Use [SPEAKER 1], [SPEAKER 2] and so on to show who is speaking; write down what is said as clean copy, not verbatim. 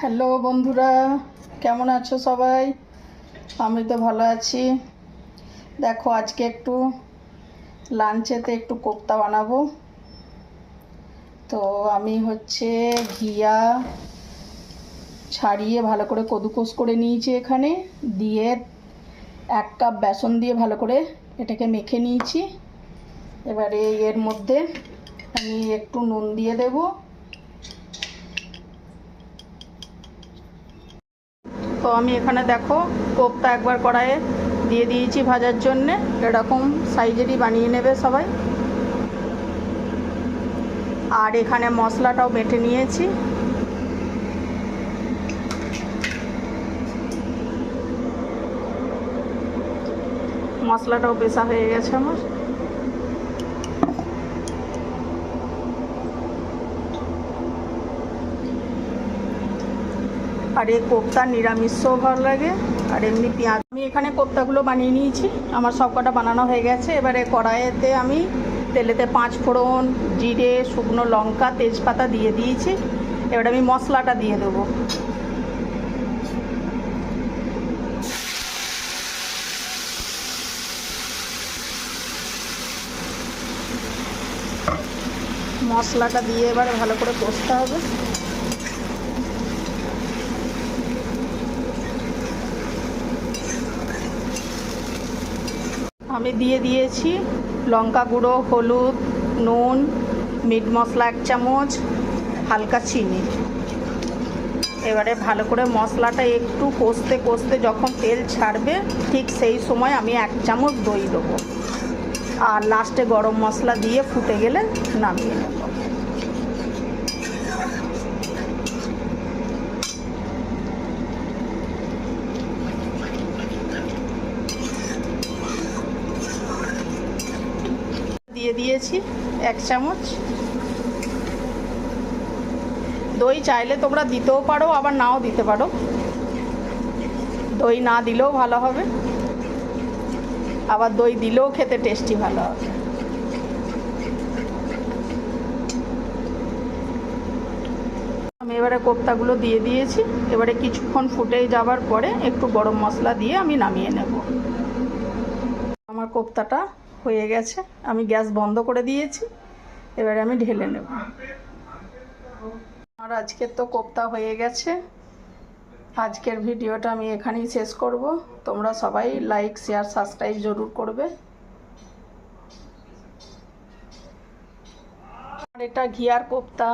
[SPEAKER 1] Hello বন্ধুরা, কেমন আছো সবাই? আমি তো ভালো আছি। দেখো, আজকে একটু লাঞ্চেতে একটু কোপ্তা বানাবো। তো আমি ঘিয়া ছাড়িয়ে ভালো করে কদুকস করে নিয়েছি এখানে, দিয়ে 1 কাপ বেসন দিয়ে ভালো করে এটাকে মেখে নিয়েছি। এবারে এর মধ্যে আমি একটু নুন দিয়ে দেবো। তো আমি এখানে দেখো কোপ্তা একবার কড়াইয়ে দিয়ে দিয়েছি ভাজার জন্যে। এরকম সাইজেরই বানিয়ে নেবে সবাই। আর এখানে মশলাটাও বেটে নিয়েছি। মশলাটাও পেশা হয়ে গেছে আমার। আর এই কোপ্তা নিরামিষও ভালো লাগে, আর এমনি পেঁয়াজ। আমি এখানে কোপ্তাগুলো বানিয়ে নিয়েছি, আমার সব কটা বানানো হয়ে গেছে। এবারে কড়াইতে আমি তেলেতে 5 ফোড়ন, জিরে, শুকনো লঙ্কা, তেজপাতা দিয়ে দিয়েছি। এবারে আমি মশলাটা দিয়ে দেবো। মশলাটা দিয়ে এবারে ভালো করে কষতে হবে। আমি দিয়ে দিয়েছি লঙ্কা গুঁড়ো, হলুদ, নুন, মিট মশলা 1 চামচ, হালকা চিনি। এবারে ভালো করে মশলাটা একটু কষতে কষতে যখন তেল ছাড়বে, ঠিক সেই সময় আমি 1 চামচ দই দেবো। আর লাস্টে গরম মশলা দিয়ে ফুটে গেলে নামিয়ে নেব। দিয়ে দিয়েছি 1 চামচ দই। চাইলে তোমরা দিতেও পারো, আবার নাও দিতে পারো। দই না দিলেও ভালো হবে, আবার দই দিলেও খেতে টেস্টি ভালো হবে। আমি এবারে কোপ্তাগুলো দিয়ে দিয়েছি। এবারে কিছুক্ষণ ফুটে যাবার পরে একটু গরম মশলা দিয়ে আমি নামিয়ে নেব। আমার কোপ্তাটা হয়ে গেছে, আমি গ্যাস বন্ধ করে দিয়েছি। এবারে আমি ঢেলে নেব। আর আজকের তো কোপ্তা হয়ে গেছে। আজকের ভিডিওটা আমি এখানেই শেষ করব। তোমরা সবাই লাইক, শেয়ার, সাবস্ক্রাইব জরুর করবে। আর এটা ঘিয়ার কোপ্তা।